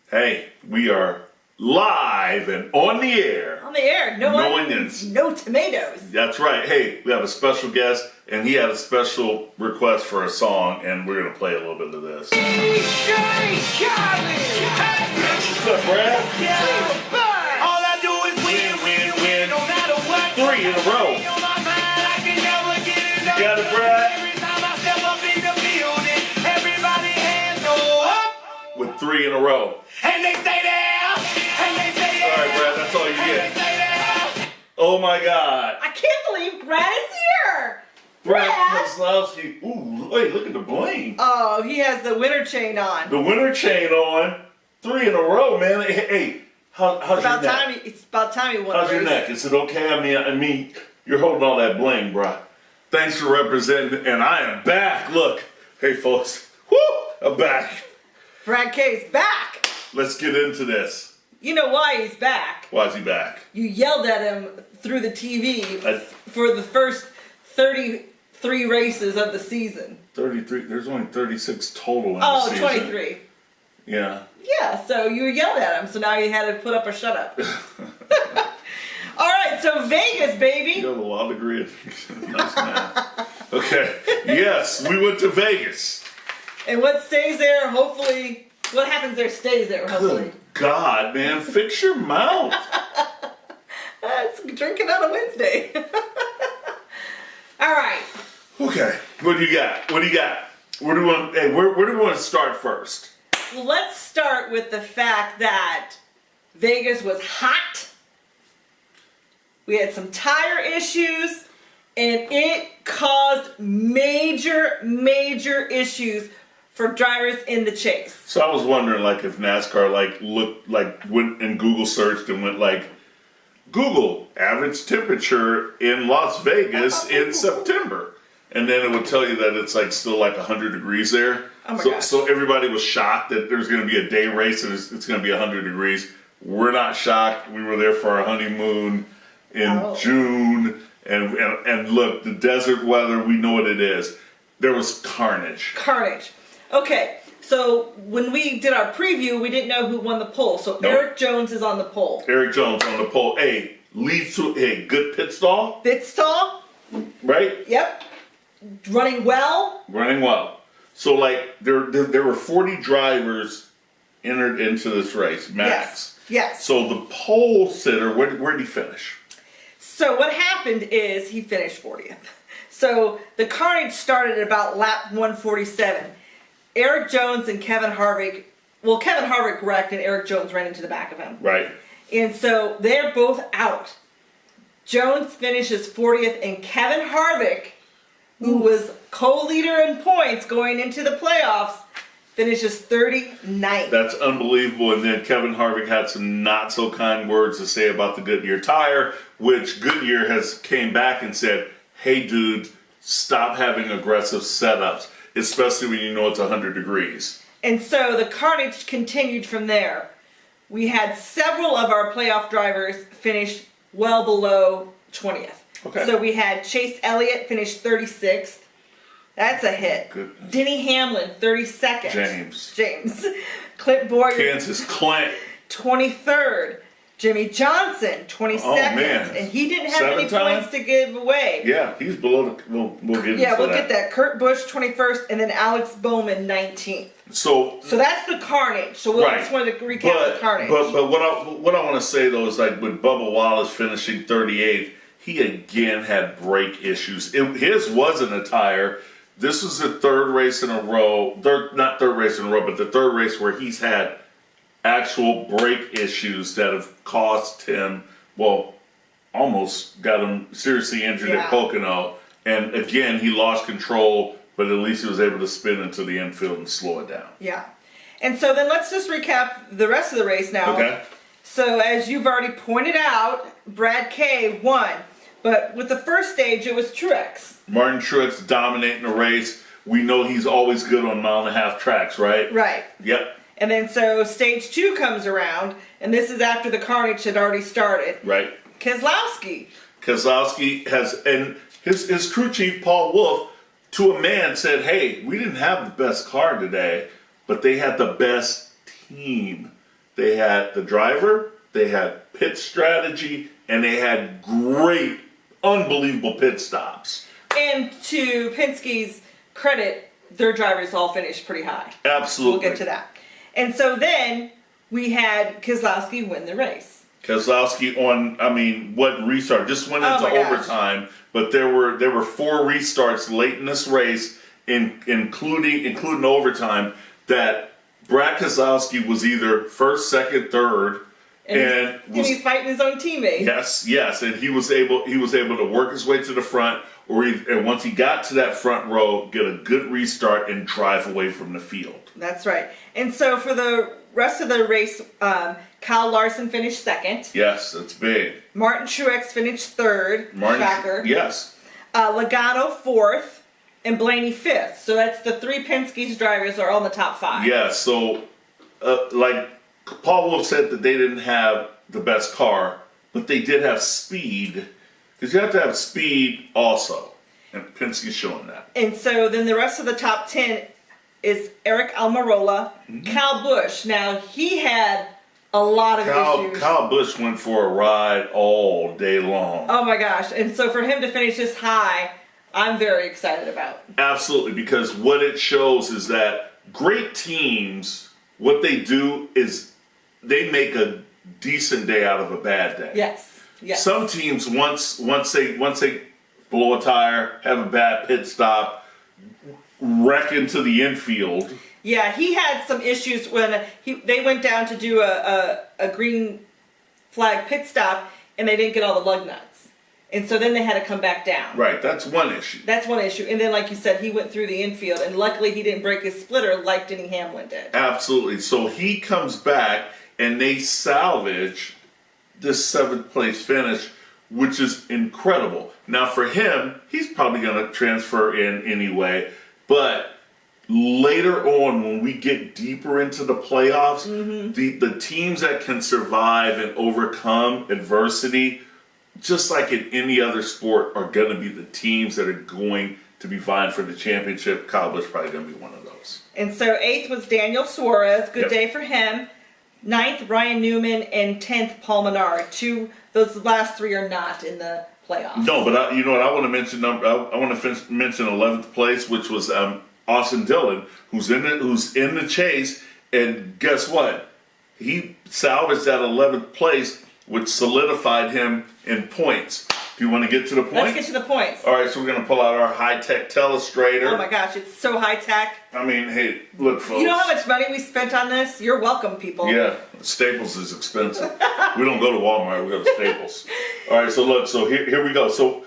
Hey, we are live and on the air. On the air. No onions. No tomatoes. That's right. Hey, we have a special guest, and he had a special request for a song, and we're going to play a little bit of this. What's up, Brad? All I do is win, no matter what. 3 in a row. You got it, Brad? Every time I step up in the building, everybody hands go up. With 3 in a row. And they stay there. And they stay there. All right, Brad, that's all you And they get. stay there. Oh, my God. I can't believe Brad is here. Brad Brad. Kozlowski. Ooh, wait, look at the bling. Oh, he has the winter chain on. The winter chain on. 3 in a row, man. Hey, how's your neck? It's about time he won. How's your neck? Is it okay? I mean, you're holding all that bling, bro. Thanks for representing, and I am back. Look, hey, folks. Woo! I'm back. Brad K's back. Let's get into this. You know why he's back? Why is he back? You yelled at him through the TV I- for the first 33 races of the season. 33. There's only 36 total in the Oh, season. 23. Yeah. Yeah, so you yelled at him, so now you had to put up or shut up. All right, so Vegas, baby. You have a law degree. Nice math. Okay. Yes, we went to Vegas. And what stays there, hopefully, what happens there stays there, hopefully. Good God, man. Fix your mouth. It's drinking on a Wednesday. All right. Okay. What do you got? What do you got? Where do we want to start first? Let's start with the fact that Vegas was hot. We had some tire issues, and it caused major issues for drivers in the chase. So I was wondering, like, if NASCAR went and Google searched and went like, Google average temperature in Las Vegas in September, and then it would tell you that it's like still like 100 degrees there. Oh my gosh. So everybody was shocked that there's going to be a day race and it's going to be 100 degrees. We're not shocked. We were there for our honeymoon in June, and look, the desert weather, we know what it is. There was carnage. Carnage. Okay, so when we did our preview, we didn't know who won the poll. So Nope. Eric Jones is on the poll. Eric Jones on the pole. Hey, leads to good pit stall, Pit stall. right? Yep. Running well. Running well. So like there were 40 drivers entered into this race, max. Yes. So the pole sitter, where did he finish? So what happened is he finished 40th. So the carnage started at about lap 147. Eric Jones and Kevin Harvick, Kevin Harvick wrecked and Eric Jones ran into the back of him. Right. And so they're both out. Jones finishes 40th and Kevin Harvick, who was co-leader in points going into the playoffs, finishes 39th. That's unbelievable. And then Kevin Harvick had some not so kind words to say about the Goodyear tire, which Goodyear has came back and said, hey dude, stop having aggressive setups, especially when you know it's 100 degrees. And so the carnage continued from there. We had several of our playoff drivers finish well below 20th. Okay. So we had Chase Elliott finish 36th. That's a hit. Goodness. Denny Hamlin, 32nd. James. Clint Boyer, Kansas Clint. 23rd. Jimmy Johnson, 22nd. Oh, man. And he didn't have any 7-time? points to give away. Yeah, he's below the. We'll get into Yeah, we'll that. get that. Kurt Busch, 21st, and then Alex Bowman, 19th. So that's the carnage. So I just wanted to recap the carnage. But what I want to say though is like with Bubba Wallace finishing 38th, he again had brake issues. His wasn't a tire. This was the third race in a row. Not third race in a row, but the third race where he's had actual brake issues that have cost him, almost got him seriously injured at Pocono. And again, he lost control, but at least he was able to spin into the infield and slow it down. Yeah. And so then let's just recap the rest of the race now. Okay. So as you've already pointed out, Brad K won. But with the first stage, it was Truex. Martin Truex dominating the race. We know he's always good on 1.5-mile tracks, right? Right. Yep. And then so stage 2 comes around, and this is after the carnage had already started. Right. Keselowski has, and his crew chief, Paul Wolf, to a man said, hey, we didn't have the best car today, but they had the best team. They had the driver, they had pit strategy, and they had great, unbelievable pit stops. And to Penske's credit, their drivers all finished pretty high. Absolutely. We'll get to that. And so then we had Keselowski win the race. Keselowski what restart? Just went Oh into my gosh. overtime, but there were 4 restarts late in this race, including overtime, that Brad Keselowski was either first, second, third, and he's fighting his own teammate. yes, and he was able to work his way to the front, and once he got to that front row, get a good restart and drive away from the field. That's right. And so for the rest of the race, Kyle Larson finished second. Yes, that's big. Martin Truex finished third. Shocker. Yes. Logano fourth, and Blaney fifth. So that's the 3 Penske's drivers are on the top 5. Yeah, so like Paul Wolf said that they didn't have the best car, but they did have speed, because you have to have speed also, and Penske's showing that. And so then the rest of the top 10 is Eric Almirola, Kyle Busch. Now he had a lot of issues. Kyle Busch went for a ride all day long. Oh my gosh. And so for him to finish this high, I'm very excited about. Absolutely, because what it shows is that great teams, what they do is they make a decent day out of a bad day. Yes. Some teams once they blow a tire, have a bad pit stop, wreck into the infield. Yeah, he had some issues when they went down to do a green flag pit stop, and they didn't get all the lug nuts. And so then they had to come back down. Right, that's one issue. That's one issue. And then, like you said, he went through the infield, and luckily he didn't break his splitter like Denny Hamlin did. Absolutely. So he comes back, and they salvage this 7th place finish, which is incredible. Now for him, he's probably going to transfer in anyway, but later on, when we get deeper into the playoffs, the teams that can survive and overcome adversity, just like in any other sport, are going to be the teams that are going to be vying for the championship. Kyle Busch probably going to be one of those. And so 8th was Daniel Suarez. Good day for him. 9th, Ryan Newman, and 10th, Paul Menard. Those last 3 are not in the playoffs. No, but you know what? I want to mention. I want to mention 11th place, which was Austin Dillon, who's in the chase, and guess what? He salvaged that 11th place, which solidified him in points. Do you want to get to the points? Let's get to the points. All right, so we're going to pull out our high-tech telestrator. Oh my gosh, it's so high-tech. I mean, hey, look, folks. You know how much money we spent on this? You're welcome, people. Yeah, Staples is expensive. We don't go to Walmart, we go to Staples. All right, so look, so here we go. So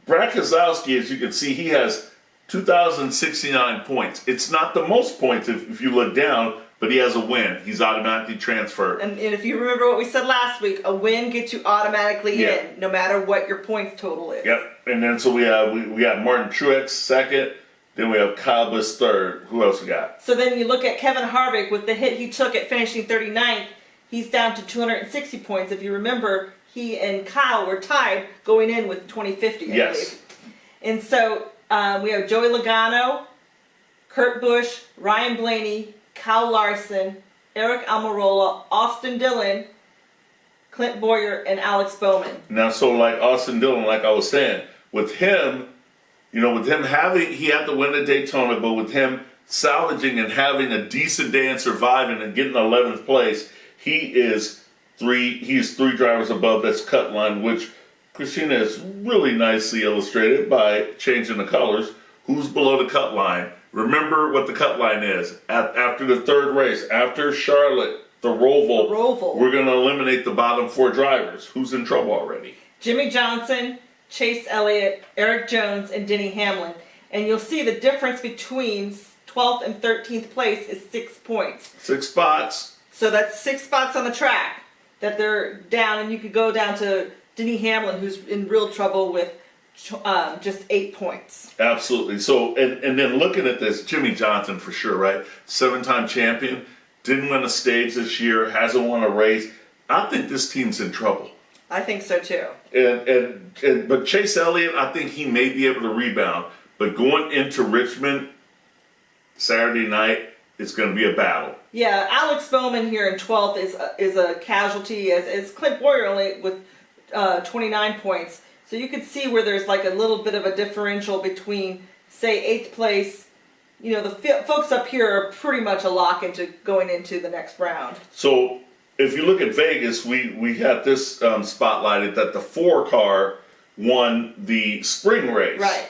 Brad Keselowski, as you can see, he has 2,069 points. It's not the most points if you look down, but he has a win. He's automatically transferred. And if you remember what we said last week, a win gets you automatically in, no matter what your points total is. Yep. And then so we got Martin Truex second. Then we have Kyle Busch third. Who else we got? So then you look at Kevin Harvick with the hit he took at finishing 39th. He's down to 260 points. If you remember, he and Kyle were tied going in with 2050. Yes. And so we have Joey Logano, Kurt Busch, Ryan Blaney, Kyle Larson, Eric Almirola, Austin Dillon, Clint Boyer, and Alex Bowman. Now, so like Austin Dillon, like I was saying, with him, he had to win the Daytona, but with him salvaging and having a decent day and surviving and getting 11th place, he's 3 drivers above this cut line, which Christina has really nicely illustrated by changing the colors. Who's below the cut line? Remember what the cut line is. After the 3rd race, after Charlotte, the Roval, we're going to eliminate the bottom 4 drivers. Who's in trouble already? Jimmy Johnson, Chase Elliott, Eric Jones, and Denny Hamlin. And you'll see the difference between 12th and 13th place is 6 points. 6 spots. So that's 6 spots on the track that they're down, and you could go down to Denny Hamlin, who's in real trouble with just 8 points. Absolutely. So, and then looking at this, Jimmy Johnson for sure, right? 7-time champion, didn't win a stage this year, hasn't won a race. I think this team's in trouble. I think so too. But Chase Elliott, I think he may be able to rebound. But going into Richmond Saturday night, it's going to be a battle. Yeah, Alex Bowman here in 12th is a casualty, as Clint Boyer only with 29 points. So you could see where there's like a little bit of a differential between, say, 8th place. You know, the folks up here are pretty much a lock into going into the next round. So if you look at Vegas, we had this spotlighted that the 4 car won the spring race. Right.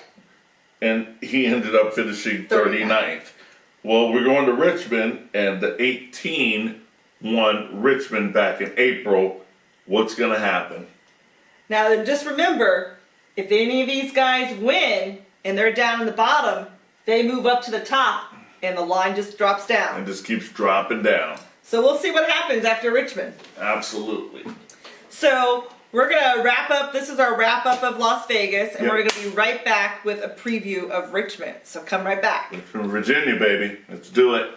And he ended up finishing 39th. Well, we're going to Richmond, and the 18 won Richmond back in April. What's going to happen? Now, then just remember, if any of these guys win and they're down in the bottom, they move up to the top, and the line just drops down. And just keeps dropping down. So we'll see what happens after Richmond. Absolutely. So we're going to wrap up. This is our wrap up of Las Vegas, and Yep. we're going to be right back with a preview of Richmond. So come right back. From Virginia, baby. Let's do it.